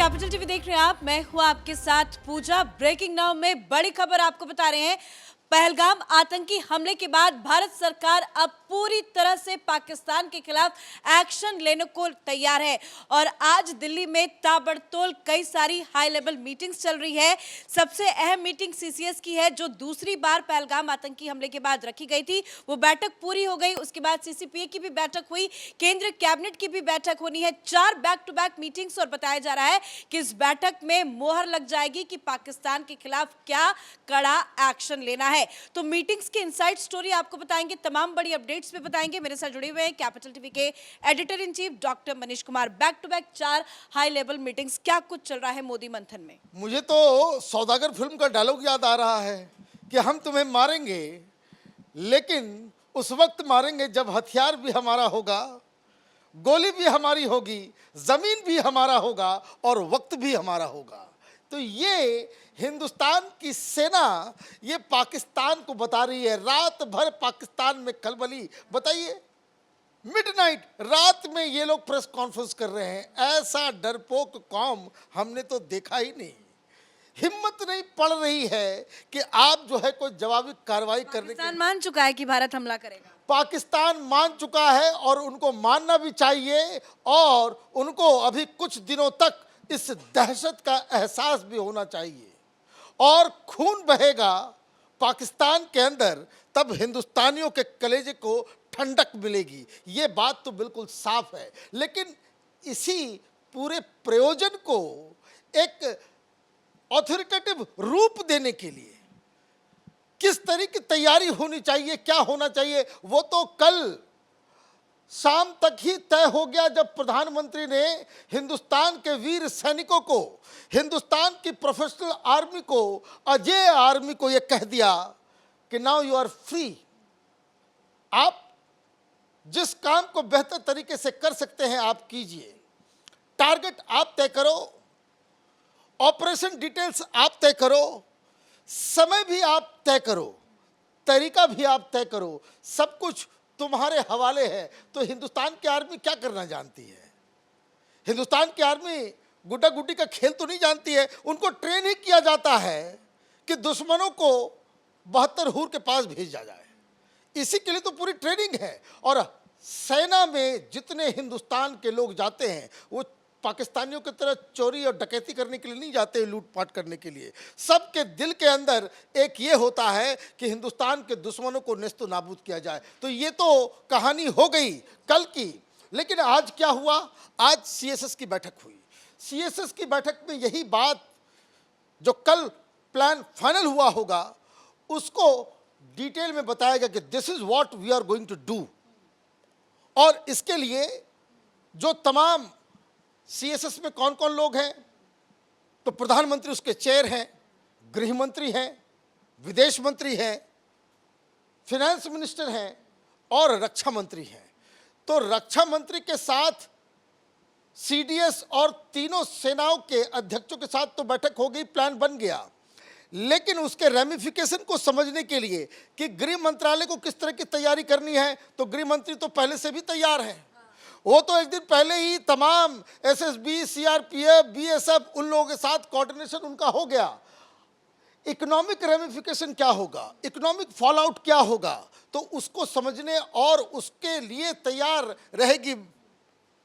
Capital TV देख रहे हैं आप। मैं हूं आपके साथ पूजा। ब्रेकिंग नाउ में बड़ी खबर आपको बता रहे हैं। पहलगाम आतंकी हमले के बाद भारत सरकार अब पूरी तरह से पाकिस्तान के खिलाफ एक्शन लेने को तैयार है और आज दिल्ली में ताबड़तोड़ कई सारी हाई लेवल मीटिंग्स चल रही है। सबसे अहम मीटिंग सीसीएस की है, जो दूसरी बार पहलगाम आतंकी हमले के बाद रखी गई थी। वो बैठक पूरी हो गई। उसके बाद सीसीपीए की भी बैठक हुई, केंद्रीय कैबिनेट की भी बैठक होनी है। 4 बैक टू बैक मीटिंग्स और बताया जा रहा है कि इस बैठक में मोहर लग जाएगी कि पाकिस्तान के खिलाफ क्या कड़ा एक्शन लेना है। तो मीटिंग्स की इनसाइड स्टोरी आपको बताएंगे, तमाम बड़ी अपडेट्स पे बताएंगे। मेरे साथ जुड़े हुए हैं कैपिटल टीवी के editor in chief doctor Manish Kumar. Back to back 4 high level meetings, क्या कुछ चल रहा है मोदी मंथन में? मुझे तो सौदागर फिल्म का डायलॉग याद आ रहा है कि हम तुम्हें मारेंगे, लेकिन उस वक्त मारेंगे जब हथियार भी हमारा होगा, गोली भी हमारी होगी, जमीन भी हमारा होगा और वक्त भी हमारा होगा। तो ये हिंदुस्तान की सेना ये पाकिस्तान को बता रही है। रात भर पाकिस्तान में खलबली। बताइए, मिडनाइट रात में ये लोग प्रेस कॉन्फ्रेंस कर रहे हैं। ऐसा डरपोक कौम हमने तो देखा ही नहीं। हिम्मत नहीं पड़ रही है कि आप जो है कोई जवाबी कार्रवाई करने की। पाकिस्तान मान चुका है कि भारत हमला करेगा। पाकिस्तान मान चुका है और उनको मानना भी चाहिए, और उनको अभी कुछ दिनों तक इस दहशत का एहसास भी होना चाहिए। और खून बहेगा पाकिस्तान के अंदर, तब हिंदुस्तानियों के कलेजे को ठंडक मिलेगी। ये बात तो बिल्कुल साफ है। लेकिन इसी पूरे प्रयोजन को एक ऑथोरिटेटिव रूप देने के लिए किस तरह की तैयारी होनी चाहिए, क्या होना चाहिए, वो तो कल शाम तक ही तय हो गया, जब प्रधानमंत्री ने हिंदुस्तान के वीर सैनिकों को, हिंदुस्तान की प्रोफेशनल आर्मी को, अजेय आर्मी को यह कह दिया कि नाउ यू आर फ्री। आप जिस काम को बेहतर तरीके से कर सकते हैं आप कीजिए। टारगेट आप तय करो, ऑपरेशन डिटेल्स आप तय करो, समय भी आप तय करो, तरीका भी आप तय करो, सब कुछ तुम्हारे हवाले है। तो हिंदुस्तान की आर्मी क्या करना जानती है? हिंदुस्तान की आर्मी गुड्डा गुड्डी का खेल तो नहीं जानती है। उनको ट्रेन ही किया जाता है कि दुश्मनों को 72 हूर के पास भेजा जाए। इसी के लिए तो पूरी ट्रेनिंग है। और सेना में जितने हिंदुस्तान के लोग जाते हैं, वो पाकिस्तानियों की तरह चोरी और डकैती करने के लिए नहीं जाते, लूटपाट करने के लिए। सबके दिल के अंदर एक ये होता है कि हिंदुस्तान के दुश्मनों को नेस्तो नाबूद किया जाए। तो ये तो कहानी हो गई कल की। लेकिन आज क्या हुआ? आज सीएसएस की बैठक हुई। सीएसएस की बैठक में यही बात, जो कल प्लान फाइनल हुआ होगा, उसको डिटेल में बताया गया कि this is what we are going to do. और इसके लिए जो तमाम सीएसएस में कौन कौन लोग हैं, तो प्रधानमंत्री उसके चेयर हैं, गृह मंत्री हैं, विदेश मंत्री हैं, फिनेंस मिनिस्टर हैं और रक्षा मंत्री हैं। तो रक्षा मंत्री के साथ सीडीएस और तीनों सेनाओं के अध्यक्षों के साथ तो बैठक हो गई, प्लान बन गया। लेकिन उसके रेमिफिकेशन को समझने के लिए कि गृह मंत्रालय को किस तरह की तैयारी करनी है, तो गृह मंत्री तो पहले से भी तैयार हैं। वो तो एक दिन पहले ही तमाम एसएसबी, सीआरपीएफ, बीएसएफ, उन लोगों के साथ कोऑर्डिनेशन उनका हो गया। इकोनॉमिक रेमिफिकेशन क्या होगा, इकोनॉमिक फॉलआउट क्या होगा, तो उसको समझने और उसके लिए तैयार रहेगी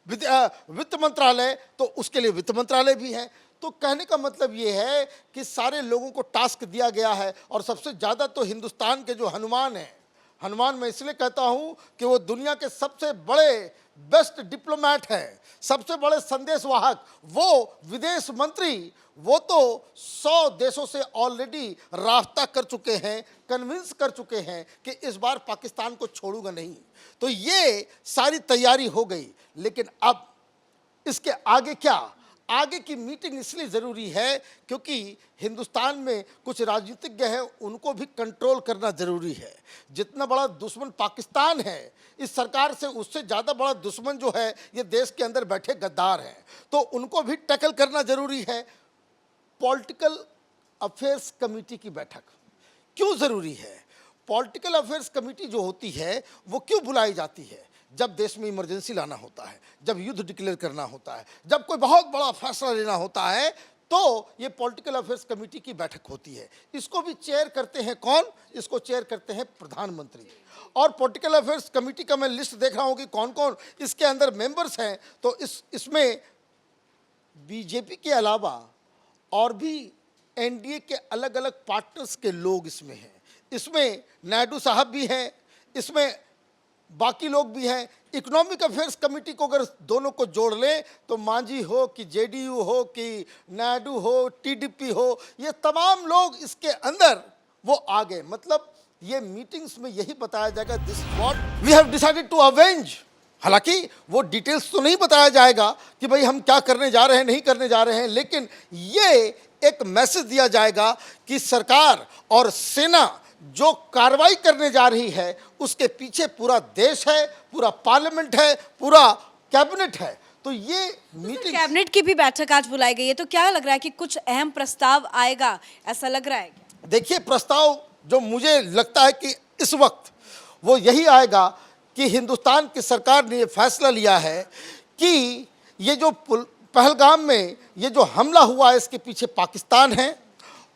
वित्त मंत्रालय, तो उसके लिए वित्त मंत्रालय भी है। तो कहने का मतलब ये है कि सारे लोगों को टास्क दिया गया है। और सबसे ज़्यादा तो हिंदुस्तान के जो हनुमान हैं, हनुमान मैं इसलिए कहता हूँ कि वो दुनिया के सबसे बड़े बेस्ट डिप्लोमैट हैं, सबसे बड़े संदेशवाहक, वो विदेश मंत्री, वो तो 100 देशों से ऑलरेडी राब्ता कर चुके हैं, कन्विंस कर चुके हैं कि इस बार पाकिस्तान को छोड़ूंगा नहीं। तो ये सारी तैयारी हो गई। लेकिन अब इसके आगे क्या? आगे की मीटिंग इसलिए ज़रूरी है क्योंकि हिंदुस्तान में कुछ राजनीतिज्ञ हैं, उनको भी कंट्रोल करना ज़रूरी है। जितना बड़ा दुश्मन पाकिस्तान है इस सरकार से, उससे ज़्यादा बड़ा दुश्मन जो है ये देश के अंदर बैठे गद्दार हैं। तो उनको भी टैकल करना ज़रूरी है। पॉलिटिकल अफेयर्स कमेटी की बैठक क्यों ज़रूरी है? पॉलिटिकल अफेयर्स कमेटी जो होती है वो क्यों बुलाई जाती है? जब देश में इमरजेंसी लाना होता है, जब युद्ध डिक्लेयर करना होता है, जब कोई बहुत बड़ा फैसला लेना होता है, तो ये पॉलिटिकल अफेयर्स कमेटी की बैठक होती है। इसको भी चेयर करते हैं कौन? इसको चेयर करते हैं प्रधानमंत्री। और पॉलिटिकल अफेयर्स कमेटी का मैं लिस्ट देख रहा हूं कि कौन कौन इसके अंदर मेंबर्स हैं। तो इसमें बीजेपी के अलावा और भी एनडीए के अलग अलग पार्टनर्स के लोग इसमें हैं। इसमें नायडू साहब भी हैं, इसमें बाकी लोग भी हैं। इकोनॉमिक अफेयर्स कमेटी को अगर दोनों को जोड़ लें तो मांझी हो कि जेडीयू हो कि नायडू हो, टीडीपी हो, ये तमाम लोग इसके अंदर वो आ गए। मतलब ये मीटिंग्स में यही बताया जाएगा, this what we have decided to avenge. हालांकि वो डिटेल्स तो नहीं बताया जाएगा कि भाई हम क्या करने जा रहे हैं, नहीं करने जा रहे हैं, लेकिन ये एक मैसेज दिया जाएगा कि सरकार और सेना जो कार्रवाई करने जा रही है उसके पीछे पूरा देश है, पूरा पार्लियामेंट है, पूरा कैबिनेट है। तो ये मीटिंग, कैबिनेट की भी बैठक आज बुलाई गई है, तो क्या लग रहा है कि कुछ अहम प्रस्ताव आएगा, ऐसा लग रहा है क्या? देखिए, प्रस्ताव जो मुझे लगता है कि इस वक्त वो यही आएगा कि हिंदुस्तान की सरकार ने ये फैसला लिया है कि ये जो पहलगाम में ये जो हमला हुआ है इसके पीछे पाकिस्तान है,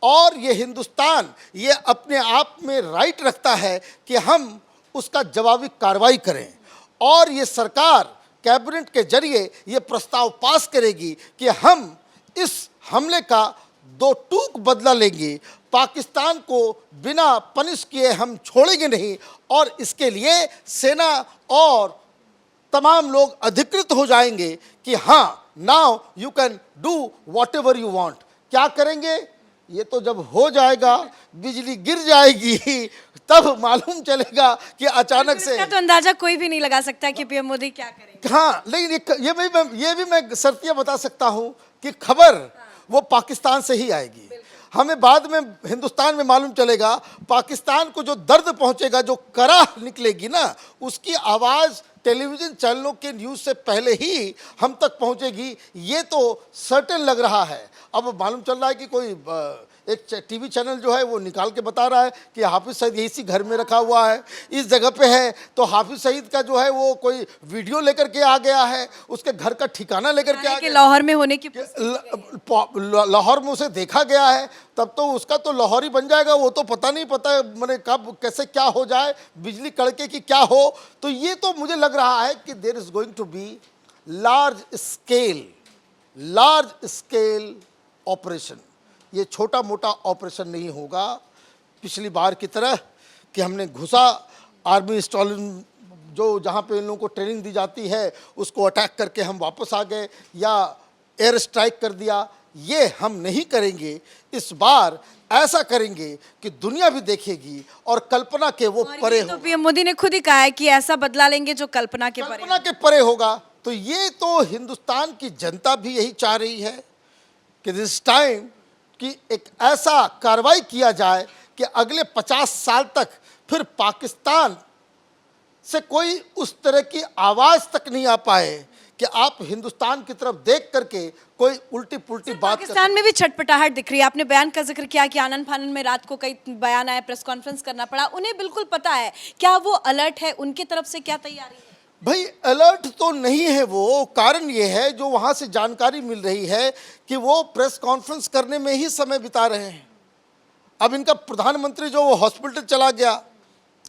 और ये हिंदुस्तान ये अपने आप में राइट रखता है कि हम उसका जवाबी कार्रवाई करें। और ये सरकार कैबिनेट के जरिए ये प्रस्ताव पास करेगी कि हम इस हमले का दो टूक बदला लेंगे, पाकिस्तान को बिना पनिश किए हम छोड़ेंगे नहीं, और इसके लिए सेना और तमाम लोग अधिकृत हो जाएंगे कि हाँ, now you can do what ever you want. क्या करेंगे ये तो जब हो जाएगा, बिजली गिर जाएगी, तब मालूम चलेगा कि अचानक से। इसका तो अंदाजा कोई भी नहीं लगा सकता कि पीएम मोदी क्या करेंगे। हाँ, लेकिन ये भी मैं शर्तियां बता सकता हूं कि खबर वो पाकिस्तान से ही आएगी। हमें बाद में हिंदुस्तान में मालूम चलेगा, पाकिस्तान को जो दर्द पहुंचेगा, जो कराह निकलेगी ना, उसकी आवाज़ टेलीविज़न चैनलों के न्यूज़ से पहले ही हम तक पहुंचेगी। ये तो सर्टेन लग रहा है। अब मालूम चल रहा है कि कोई एक टीवी चैनल जो है वो निकाल के बता रहा है कि हाफिज़ सईद इसी घर में रखा हुआ है, इस जगह पे है। तो हाफिज़ सईद का जो है वो कोई वीडियो लेकर के आ गया है, उसके घर का ठिकाना लेकर के आ गया, लाहौर में होने की लाहौर में उसे देखा गया है। तब तो उसका तो लाहौरी बन जाएगा, वो तो पता नहीं, पता मैंने कब कैसे क्या हो जाए, बिजली कड़के की क्या हो। तो ये तो मुझे लग रहा है कि there is going to be large scale operation. ये छोटा मोटा ऑपरेशन नहीं होगा पिछली बार की तरह कि हमने घुसा आर्मी इंस्टॉलिंग, जो जहाँ पे इन लोगों को ट्रेनिंग दी जाती है उसको अटैक करके हम वापस आ गए, या एयर स्ट्राइक कर दिया। ये हम नहीं करेंगे। इस बार ऐसा करेंगे कि दुनिया भी देखेगी और कल्पना के वो परे तो पीएम मोदी ने खुद ही कहा है कि ऐसा बदला लेंगे जो कल्पना के परे होगा। तो ये तो हिंदुस्तान की जनता भी यही चाह रही है कि दिस टाइम कि एक ऐसा कार्रवाई किया जाए कि अगले 50 साल तक फिर पाकिस्तान से कोई उस तरह की आवाज़ तक नहीं आ पाए कि आप हिंदुस्तान की तरफ देख करके कोई उल्टी पुल्टी बात। पाकिस्तान में भी छटपटाहट दिख रही है। आपने बयान का जिक्र किया कि आनन फानन में रात को कई बयान आए, प्रेस कॉन्फ्रेंस करना पड़ा। उन्हें बिल्कुल पता है, क्या वो अलर्ट है? उनकी तरफ से क्या तैयारी है? भाई, अलर्ट तो नहीं है वो। कारण ये है, जो वहाँ से जानकारी मिल रही है कि वो प्रेस कॉन्फ्रेंस करने में ही समय बिता रहे हैं। अब इनका प्रधानमंत्री जो वो हॉस्पिटल चला गया,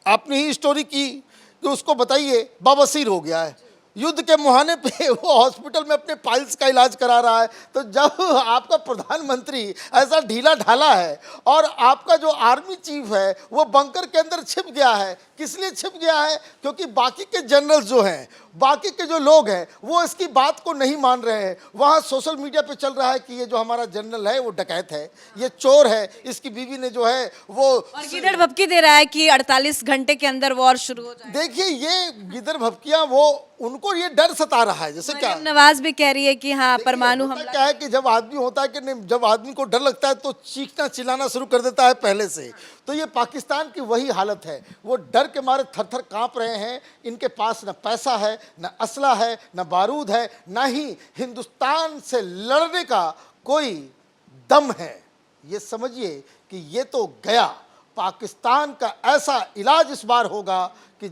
आपने ही स्टोरी की कि उसको बताइए बवासीर हो गया है, युद्ध के मुहाने पे वो हॉस्पिटल में अपने पाइल्स का इलाज करा रहा है। तो जब आपका प्रधानमंत्री ऐसा ढीला ढाला है और आपका जो आर्मी चीफ है वो बंकर के अंदर छिप गया है, किस लिए छिप गया है? क्योंकि बाकी के जनरल्स जो हैं, बाकी के जो लोग हैं, वो इसकी बात को नहीं मान रहे हैं। वहाँ सोशल मीडिया पे चल रहा है कि ये जो हमारा जनरल है वो डकैत है, ये चोर है, इसकी बीवी ने जो है वो गिदड़ भपकी दे रहा है कि 48 घंटे के अंदर वॉर शुरू हो जाए। देखिए, ये गिदड़ भपकियां, वो उनको ये डर सता रहा है। जैसे क्या नवाज भी कह रही है कि हाँ, परमाणु हमला। क्या है कि जब आदमी होता है कि नहीं, जब आदमी को डर लगता है तो चीखना चिल्लाना शुरू कर देता है पहले से। तो ये पाकिस्तान की वही हालत है। वो डर के मारे थर थर कांप रहे हैं। इनके पास न पैसा है, न असला है, न बारूद है, न ही हिंदुस्तान से लड़ने का कोई दम है। ये समझिए कि ये तो गया। पाकिस्तान का ऐसा इलाज इस बार होगा कि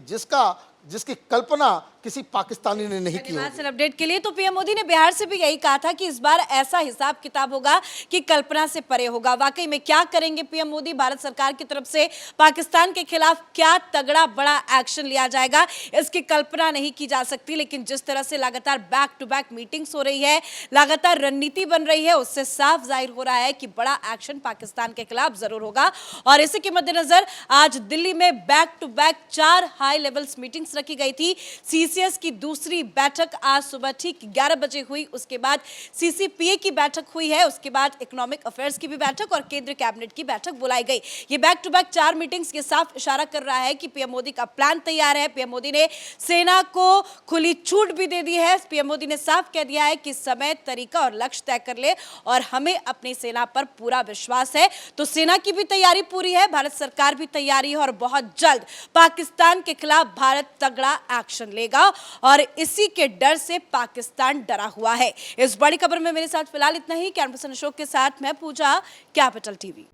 जिसकी कल्पना किसी पाकिस्तानी ने नहीं की धन्यवाद होगी। सर अपडेट के लिए। तो पीएम मोदी ने बिहार से भी यही कहा था कि इस बार ऐसा हिसाब किताब होगा कि कल्पना से परे होगा। वाकई में क्या करेंगे पीएम मोदी? भारत सरकार की तरफ से पाकिस्तान के खिलाफ क्या तगड़ा बड़ा एक्शन लिया जाएगा, इसकी कल्पना नहीं की जा सकती। लेकिन जिस तरह से लगातार बैक टू बैक मीटिंग्स हो रही है, लगातार रणनीति बन रही है, उससे साफ जाहिर हो रहा है कि बड़ा एक्शन पाकिस्तान के खिलाफ जरूर होगा। और इसी के मद्देनजर आज दिल्ली में back to back 4 high levels meetings रखी गई थी। सीसीएस की दूसरी बैठक आज सुबह ठीक 11 बजे हुई। उसके बाद सीसीपीए की बैठक हुई है। उसके बाद इकोनॉमिक अफेयर्स की भी बैठक और केंद्रीय कैबिनेट की बैठक बुलाई गई। ये बैक टू बैक 4 मीटिंग्स ये साफ इशारा कर रहा है कि पीएम मोदी का प्लान तैयार है। पीएम मोदी ने सेना को खुली छूट भी दे दी है। पीएम मोदी ने साफ कह दिया है कि समय, तरीका और लक्ष्य तय कर ले और हमें अपनी सेना पर पूरा विश्वास है। तो सेना की भी तैयारी पूरी है, भारत सरकार भी तैयारी है और बहुत जल्द पाकिस्तान के खिलाफ भारत तगड़ा एक्शन लेगा और इसी के डर से पाकिस्तान डरा हुआ है। इस बड़ी खबर में मेरे साथ फिलहाल इतना ही। कैमरा पर्सन अशोक के साथ मैं पूजा, कैपिटल टीवी।